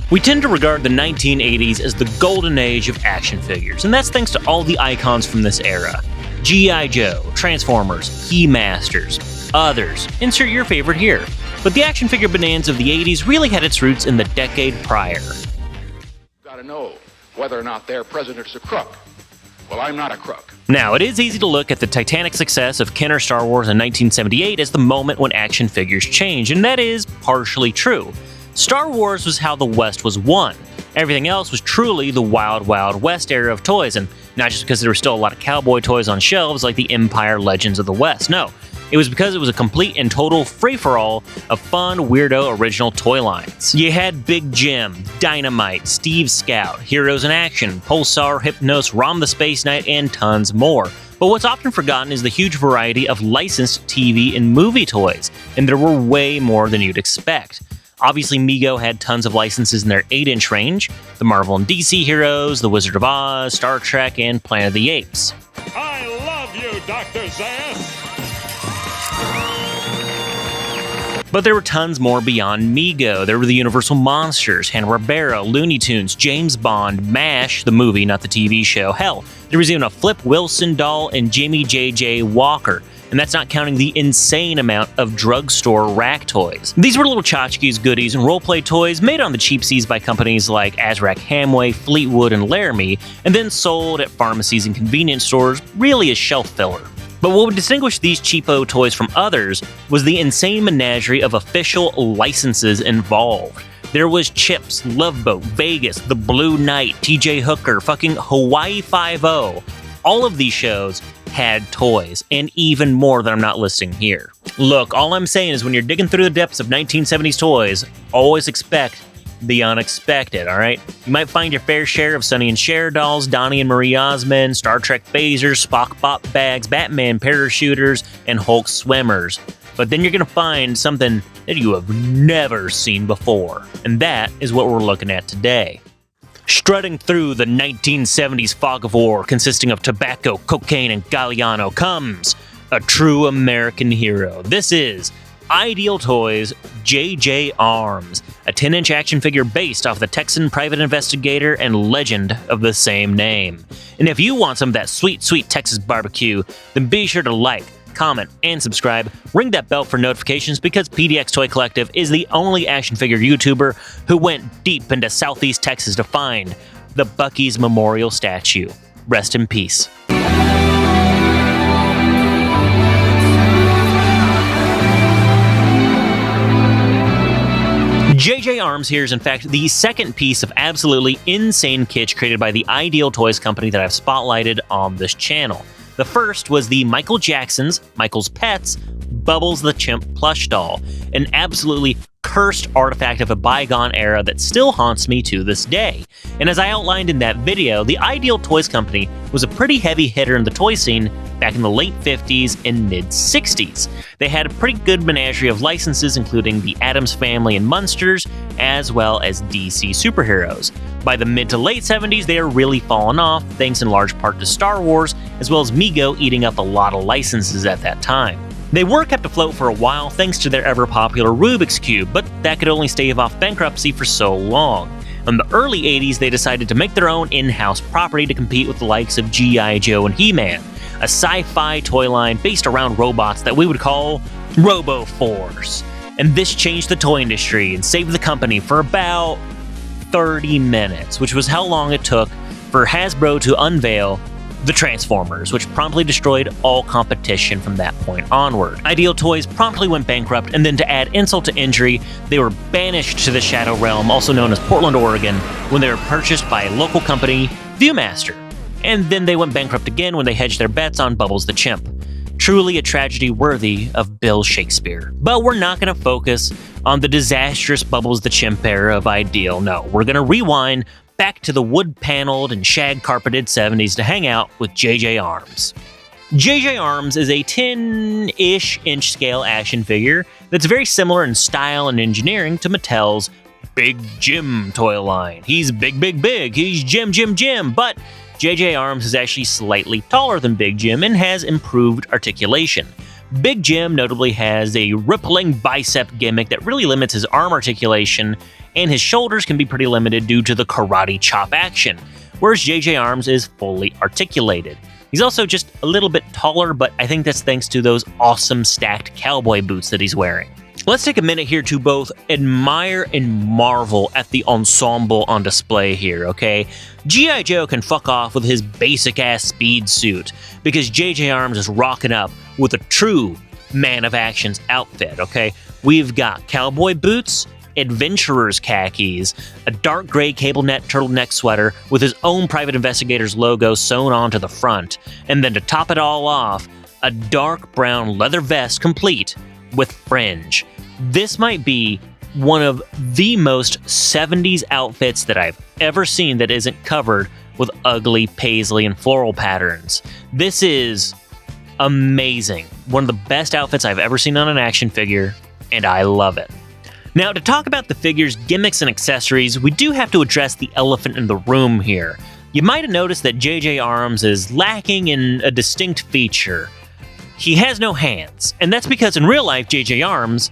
We tend to regard the 1980s as the golden age of action figures, and that's thanks to all the icons from this era. G.I. Joe, Transformers, He-Masters, others. Insert your favorite here. But the action figure bonanza of the 80s really had its roots in the decade prior. Gotta know whether or not their president's a crook. Well, I'm not a crook. Now, it is easy to look at the titanic success of Kenner Star Wars in 1978 as the moment when action figures changed, and that is partially true. Star Wars was how the West was won. Everything else was truly the Wild Wild West era of toys, and not just because there were still a lot of cowboy toys on shelves like the Empire Legends of the West, no. It was because it was a complete and total free-for-all of fun, weirdo, original toy lines. You had Big Jim, Dynamite, Steve Scout, Heroes in Action, Pulsar, Hypnos, Rom the Space Knight, and tons more. But what's often forgotten is the huge variety of licensed TV and movie toys, and there were way more than you'd expect. Obviously, Mego had tons of licenses in their 8-inch range, the Marvel and DC heroes, The Wizard of Oz, Star Trek, and Planet of the Apes. I love you, Dr. Zayas! But there were tons more beyond Mego. There were the Universal Monsters, Hanna-Barbera, Looney Tunes, James Bond, MASH, the movie, not the TV show. Hell, there was even a Flip Wilson doll and Jimmy J.J. Walker. And that's not counting the insane amount of drugstore rack toys. These were little tchotchkes, goodies, and roleplay toys made on the cheapsies by companies like Azrak Hamway, Fleetwood, and Laramie, and then sold at pharmacies and convenience stores, really as shelf filler. But what would distinguish these cheapo toys from others was the insane menagerie of official licenses involved. There was Chips, Love Boat, Vegas, The Blue Knight, TJ Hooker, fucking Hawaii Five-0. All of these shows had toys, and even more that I'm not listing here. Look, all I'm saying is when you're digging through the depths of 1970s toys, always expect the unexpected, alright? You might find your fair share of Sonny and Cher dolls, Donnie and Marie Osmond, Star Trek phasers, Spock bop bags, Batman parachuters, and Hulk swimmers. But then you're gonna find something that you have never seen before, and that is what we're looking at today. Strutting through the 1970s fog of war, consisting of tobacco, cocaine, and Galliano, comes a true American hero. This is Ideal Toys' J.J. Arrmes, a 10-inch action figure based off the Texan private investigator and legend of the same name. And if you want some of that sweet, sweet Texas barbecue, then be sure to like, comment, and subscribe. Ring that bell for notifications because PDX Toy Collective is the only action figure YouTuber who went deep into Southeast Texas to find the Buc-ee's Memorial statue. Rest in peace. J.J. Arrmes here is in fact the second piece of absolutely insane kitsch created by the Ideal Toys company that I've spotlighted on this channel. The first was the Michael Jackson's, Michael's Pets, Bubbles the Chimp plush doll, an absolutely cursed artifact of a bygone era that still haunts me to this day. And as I outlined in that video, the Ideal Toys company was a pretty heavy hitter in the toy scene back in the late 50s and mid 60s. They had a pretty good menagerie of licenses including the Addams Family and Munsters, as well as DC superheroes. By the mid to late 70s, they are really fallen off, thanks in large part to Star Wars, as well as Mego eating up a lot of licenses at that time. They were kept afloat for a while thanks to their ever-popular Rubik's Cube, but that could only stave off bankruptcy for so long. In the early 80s, they decided to make their own in-house property to compete with the likes of G.I. Joe and He-Man, a sci-fi toy line based around robots that we would call Robo-Force. And this changed the toy industry and saved the company for about 30 minutes, which was how long it took for Hasbro to unveil the Transformers, which promptly destroyed all competition from that point onward. Ideal Toys promptly went bankrupt, and then to add insult to injury, they were banished to the Shadow Realm, also known as Portland, Oregon, when they were purchased by a local company, Viewmaster. And then they went bankrupt again when they hedged their bets on Bubbles the Chimp. Truly a tragedy worthy of Bill Shakespeare. But we're not going to focus on the disastrous Bubbles the Chimp era of Ideal, no. We're going to rewind back to the wood-paneled and shag-carpeted 70s to hang out with J.J. Arrmes. J.J. Arrmes is a 10-ish inch scale action figure that's very similar in style and engineering to Mattel's Big Jim toy line. He's big, big, big. He's Jim, Jim, Jim. But J.J. Arrmes is actually slightly taller than Big Jim and has improved articulation. Big Jim notably has a rippling bicep gimmick that really limits his arm articulation, and his shoulders can be pretty limited due to the karate chop action, whereas JJ Arrmes is fully articulated. He's also just a little bit taller, but I think that's thanks to those awesome stacked cowboy boots that he's wearing. Let's take a minute here to both admire and marvel at the ensemble on display here, okay? G.I. Joe can fuck off with his basic-ass speed suit, because JJ Arrmes is rocking up with a true Man of Action's outfit, okay? We've got cowboy boots, adventurer's khakis, a dark gray cable net turtleneck sweater with his own private investigator's logo sewn onto the front, and then to top it all off, a dark brown leather vest complete with fringe. This might be one of the most 70s outfits that I've ever seen that isn't covered with ugly paisley and floral patterns. This is amazing. One of the best outfits I've ever seen on an action figure, and I love it. Now, to talk about the figure's gimmicks and accessories, we do have to address the elephant in the room here. You might have noticed that JJ Arrmes is lacking in a distinct feature. He has no hands, and that's because in real life, JJ Arrmes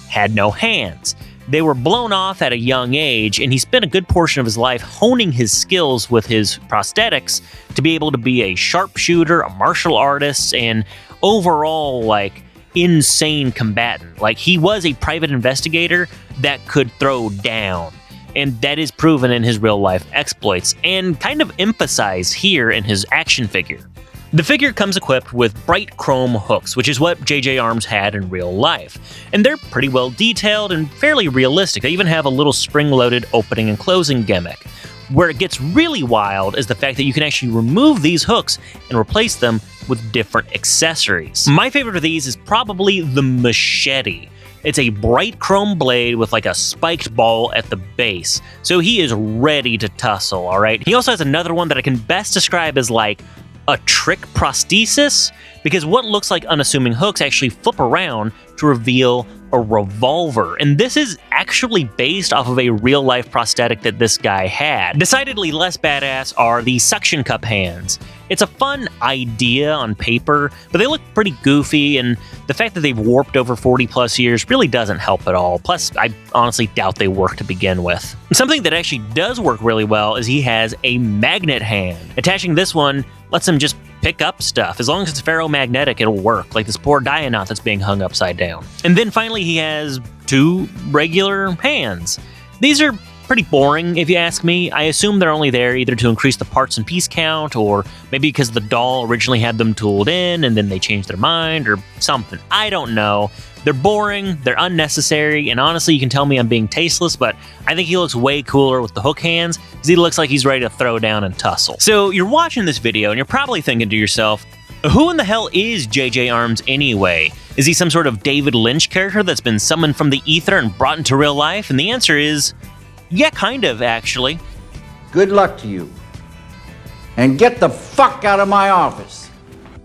had no hands. They were blown off at a young age, and he spent a good portion of his life honing his skills with his prosthetics to be able to be a sharpshooter, a martial artist, and overall, insane combatant. He was a private investigator that could throw down, and that is proven in his real-life exploits, and kind of emphasized here in his action figure. The figure comes equipped with bright chrome hooks, which is what JJ Arrmes had in real life, and they're pretty well detailed and fairly realistic. They even have a little spring-loaded opening and closing gimmick. Where it gets really wild is the fact that you can actually remove these hooks and replace them with different accessories. My favorite of these is probably the machete. It's a bright chrome blade with a spiked ball at the base, so he is ready to tussle, alright? He also has another one that I can best describe as a trick prosthesis, because what looks like unassuming hooks actually flip around to reveal a revolver, and this is actually based off of a real-life prosthetic that this guy had. Decidedly less badass are the suction cup hands. It's a fun idea on paper, but they look pretty goofy, and the fact that they've warped over 40 plus years really doesn't help at all. Plus, I honestly doubt they work to begin with. Something that actually does work really well is he has a magnet hand. Attaching this one lets him just pick up stuff. As long as it's ferromagnetic, it'll work, like this poor Dianaut that's being hung upside down. And then finally, he has two regular hands. These are pretty boring, if you ask me. I assume they're only there either to increase the parts and piece count, or maybe because the doll originally had them tooled in and then they changed their mind or something. I don't know. They're boring, they're unnecessary, and honestly, you can tell me I'm being tasteless, but I think he looks way cooler with the hook hands, because he looks like he's ready to throw down and tussle. So you're watching this video, and you're probably thinking to yourself, who in the hell is JJ Arrmes anyway? Is he some sort of David Lynch character that's been summoned from the ether and brought into real life? And the answer is, yeah, kind of, actually. Good luck to you. And get the fuck out of my office.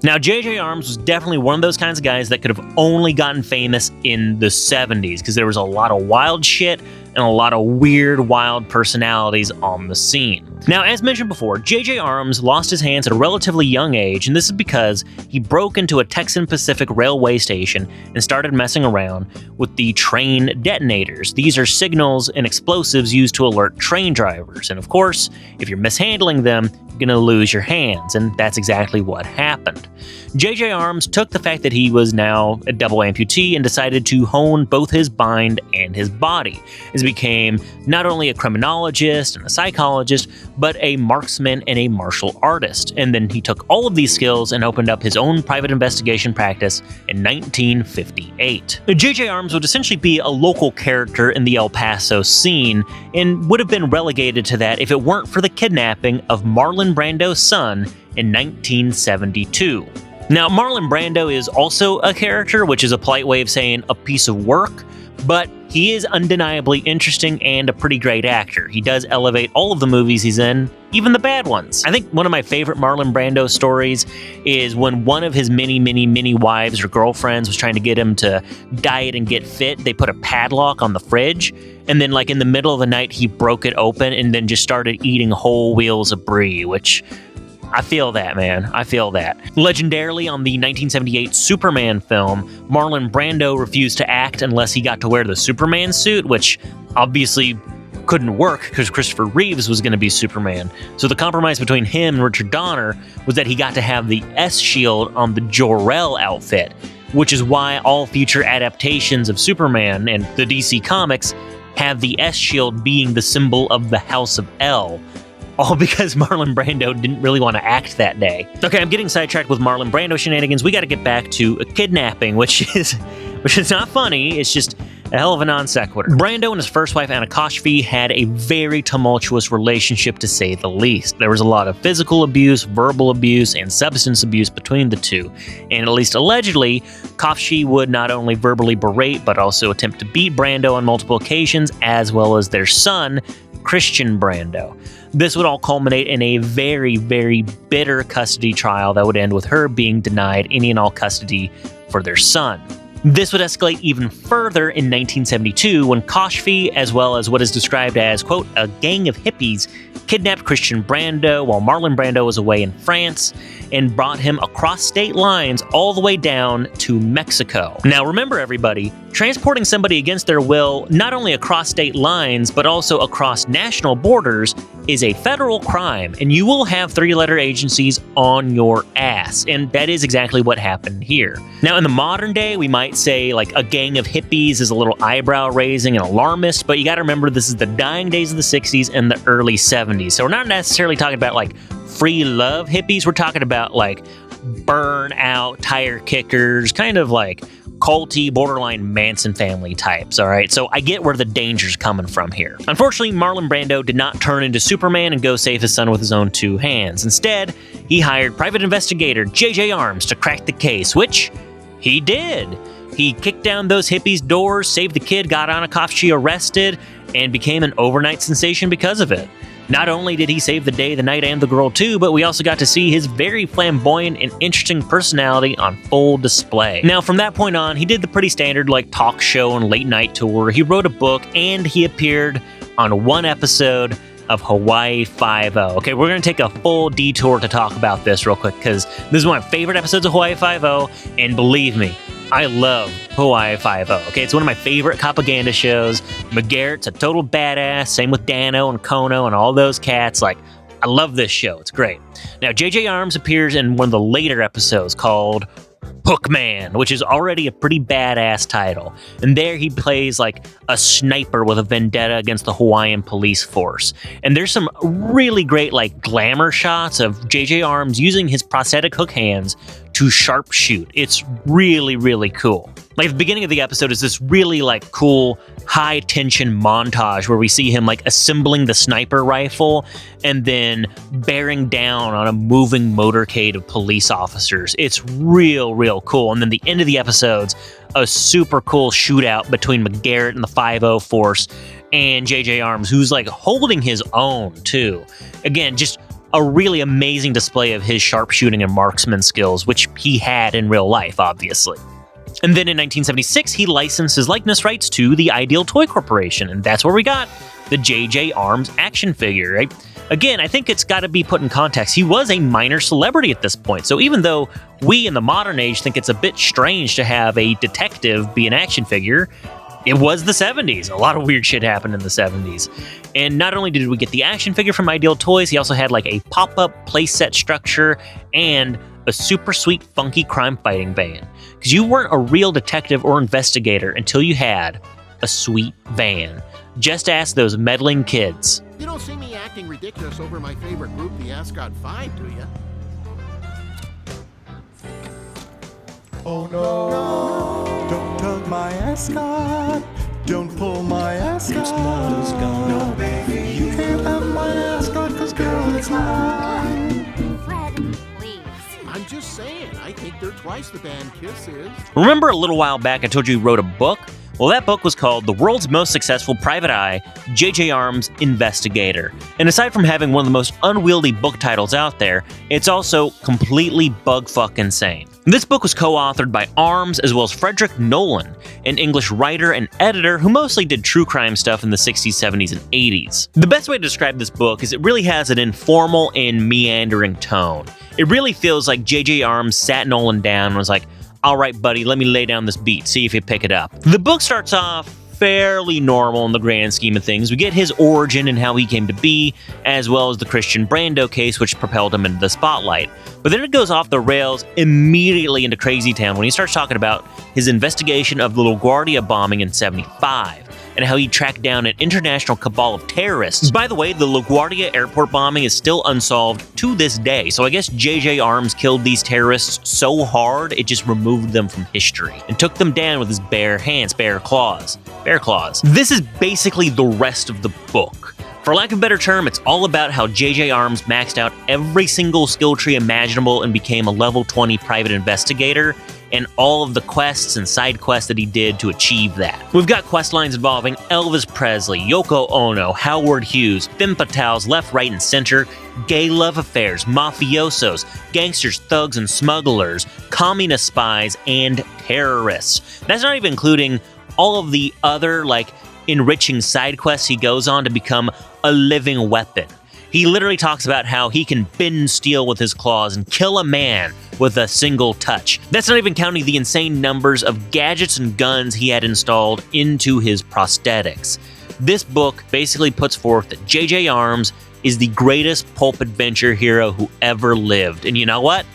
Now, JJ Arrmes was definitely one of those kinds of guys that could have only gotten famous in the 70s, because there was a lot of wild shit and a lot of weird, wild personalities on the scene. Now, as mentioned before, JJ Arrmes lost his hands at a relatively young age, and this is because he broke into a Texan Pacific railway station and started messing around with the train detonators. These are signals and explosives used to alert train drivers, and of course, if you're mishandling them, you're gonna lose your hands, and that's exactly what happened. JJ Arrmes took the fact that he was now a double amputee and decided to hone both his mind and his body, as he became not only a criminologist and a psychologist, but a marksman and a martial artist. And then he took all of these skills and opened up his own private investigation practice in 1958. JJ Arrmes would essentially be a local character in the El Paso scene, and would have been relegated to that if it weren't for the kidnapping of Marlon Brando's son in 1972. Now, Marlon Brando is also a character, which is a polite way of saying a piece of work, but he is undeniably interesting and a pretty great actor. He does elevate all of the movies he's in, even the bad ones. I think one of my favorite Marlon Brando stories is when one of his many wives or girlfriends was trying to get him to diet and get fit. They put a padlock on the fridge, and then in the middle of the night, he broke it open and then just started eating whole wheels of brie, which I feel that, man. I feel that. Legendarily, on the 1978 Superman film, Marlon Brando refused to act unless he got to wear the Superman suit, which obviously couldn't work because Christopher Reeves was going to be Superman. So the compromise between him and Richard Donner was that he got to have the S-Shield on the Jor-El outfit, which is why all future adaptations of Superman and the DC Comics have the S-Shield being the symbol of the House of El. All because Marlon Brando didn't really want to act that day. Okay, I'm getting sidetracked with Marlon Brando shenanigans. We got to get back to a kidnapping, which is not funny. It's just a hell of a non sequitur. Brando and his first wife, Anna Koshfi, had a very tumultuous relationship, to say the least. There was a lot of physical abuse, verbal abuse, and substance abuse between the two. And at least allegedly, Koshfi would not only verbally berate, but also attempt to beat Brando on multiple occasions, as well as their son, Christian Brando. This would all culminate in a very, very bitter custody trial that would end with her being denied any and all custody for their son. This would escalate even further in 1972 when Koshfi, as well as what is described as, quote, a gang of hippies, kidnapped Christian Brando while Marlon Brando was away in France and brought him across state lines all the way down to Mexico. Now remember, everybody, transporting somebody against their will, not only across state lines, but also across national borders, is a federal crime, and you will have three-letter agencies on your ass, and that is exactly what happened here. Now, in the modern day, we might say like a gang of hippies is a little eyebrow-raising and alarmist, but you gotta remember this is the dying days of the 60s and the early 70s, so we're not necessarily talking about like free love hippies, we're talking about like burn-out tire kickers, kind of like culty, borderline Manson family types, all right? So I get where the danger's coming from here. Unfortunately, Marlon Brando did not turn into Superman and go save his son with his own two hands. Instead, he hired private investigator J.J. Arrmes to crack the case, which he did. He kicked down those hippies' doors, saved the kid, got Anna Koshfi arrested, and became an overnight sensation because of it. Not only did he save the day, the night, and the girl too, but we also got to see his very flamboyant and interesting personality on full display. Now, from that point on, he did the pretty standard like talk show and late night tour. He wrote a book, and he appeared on one episode of Hawaii Five-0. Okay, we're going to take a full detour to talk about this real quick, because this is one of my favorite episodes of Hawaii Five-0, and believe me, I love Hawaii Five-0. Okay, it's one of my favorite propaganda shows. McGarrett's a total badass. Same with Dano and Kono and all those cats. Like, I love this show. It's great. Now, J.J. Arrmes appears in one of the later episodes called Hookman, which is already a pretty badass title. And there he plays like a sniper with a vendetta against the Hawaiian police force. And there's some really great like glamour shots of J.J. Arrmes using his prosthetic hook hands to sharpshoot. It's really, really cool. Like, the beginning of the episode is this really like cool high tension montage where we see him like assembling the sniper rifle and then bearing down on a moving motorcade of police officers. It's real cool. And then the end of the episode's a super cool shootout between McGarrett and the 5-0 force and J.J. Arrmes, who's like holding his own too. Again, just a really amazing display of his sharpshooting and marksman skills, which he had in real life, obviously. And then in 1976, he licensed his likeness rights to the Ideal Toy Corporation, and that's where we got the J.J. Arrmes action figure, right? Again, I think it's got to be put in context. He was a minor celebrity at this point, so even though we in the modern age think it's a bit strange to have a detective be an action figure, it was the 70s. A lot of weird shit happened in the 70s. And not only did we get the action figure from Ideal Toys, he also had like a pop-up playset structure and a super sweet, funky crime fighting van. Because you weren't a real detective or investigator until you had a sweet van. Just ask those meddling kids. You don't see me acting ridiculous over my favorite group, the Ascot 5, do you? Oh no, don't tug my ascot, don't pull my ascot. It's not a Scot. No, baby, you can't have my ascot, cause girl, it's mine. Fred, please. I'm just saying, I think they're twice the band Kiss is. Remember a little while back I told you he wrote a book? Well, that book was called The World's Most Successful Private Eye, J.J. Arrmes' Investigator. And aside from having one of the most unwieldy book titles out there, it's also completely bug-fuck insane. This book was co-authored by Arrmes as well as Frederick Nolan, an English writer and editor who mostly did true crime stuff in the 60s, 70s, and 80s. The best way to describe this book is it really has an informal and meandering tone. It really feels like J.J. Arrmes sat Nolan down and was like, all right, buddy, let me lay down this beat, see if you pick it up. The book starts off fairly normal in the grand scheme of things. We get his origin and how he came to be, as well as the Christian Brando case, which propelled him into the spotlight. But then it goes off the rails immediately into Crazy Town when he starts talking about his investigation of the LaGuardia bombing in '75. And how he tracked down an international cabal of terrorists. By the way, the LaGuardia airport bombing is still unsolved to this day, so I guess J.J. Arrmes killed these terrorists so hard it just removed them from history and took them down with his bare hands, bare claws. This is basically the rest of the book. For lack of a better term, it's all about how J.J. Arrmes maxed out every single skill tree imaginable and became a level 20 private investigator, and all of the quests and side quests that he did to achieve that. We've got quest lines involving Elvis Presley, Yoko Ono, Howard Hughes, femme fatales left, right, and center, gay love affairs, mafiosos, gangsters, thugs, and smugglers, communist spies, and terrorists. That's not even including all of the other, enriching side quests he goes on to become a living weapon. He literally talks about how he can bend steel with his claws and kill a man with a single touch. That's not even counting the insane numbers of gadgets and guns he had installed into his prosthetics. This book basically puts forth that J.J. Arrmes is the greatest pulp adventure hero who ever lived. And you know what?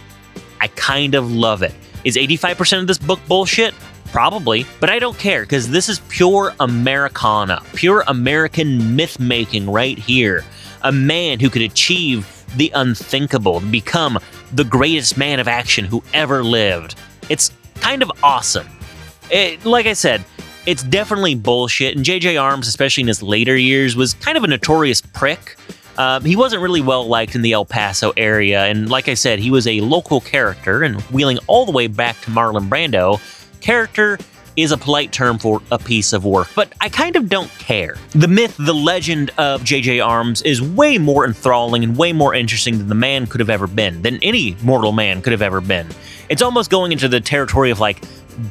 I kind of love it. Is 85% of this book bullshit? Probably, but I don't care because this is pure Americana, pure American myth-making right here. A man who could achieve the unthinkable, become the greatest man of action who ever lived. It's kind of awesome. Like I said, it's definitely bullshit, and J.J. Arrmes, especially in his later years, was kind of a notorious prick. He wasn't really well-liked in the El Paso area, and like I said, he was a local character, and wheeling all the way back to Marlon Brando, character is a polite term for a piece of work, but I kind of don't care. The myth, the legend of J.J. Arrmes is way more enthralling and way more interesting than the man could have ever been, than any mortal man could have ever been. It's almost going into the territory of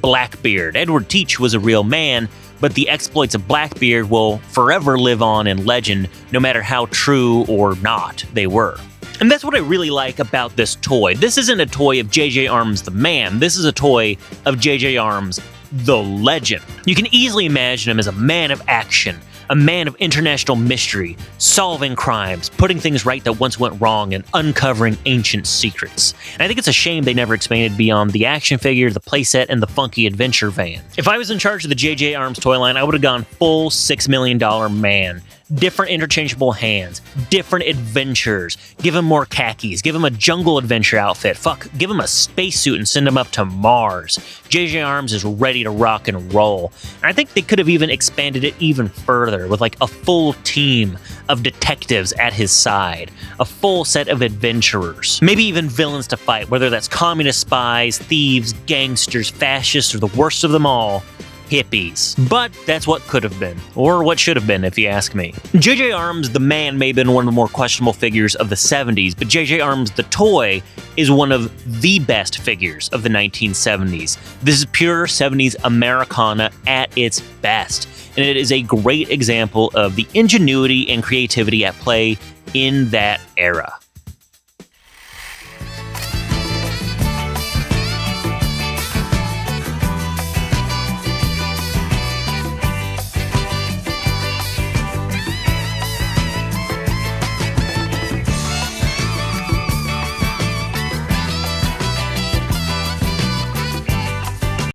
Blackbeard. Edward Teach was a real man, but the exploits of Blackbeard will forever live on in legend, no matter how true or not they were. And that's what I really like about this toy. This isn't a toy of J.J. Arrmes the man, this is a toy of J.J. Arrmes the legend. You can easily imagine him as a man of action, a man of international mystery, solving crimes, putting things right that once went wrong, and uncovering ancient secrets. And I think it's a shame they never expanded beyond the action figure, the playset, and the funky adventure van. If I was in charge of the J.J. Arrmes toy line, I would have gone full $6 million man. Different interchangeable hands, different adventures, give him more khakis, give him a jungle adventure outfit, give him a spacesuit and send him up to Mars. J.J. Arrmes is ready to rock and roll. And I think they could have even expanded it even further with a full team of detectives at his side, a full set of adventurers, maybe even villains to fight, whether that's communist spies, thieves, gangsters, fascists, or the worst of them all, hippies. But that's what could have been, or what should have been, if you ask me. J.J. Arrmes the man may have been one of the more questionable figures of the 70s, but J.J. Arrmes the toy is one of the best figures of the 1970s. This is pure 70s Americana at its best, and it is a great example of the ingenuity and creativity at play in that era.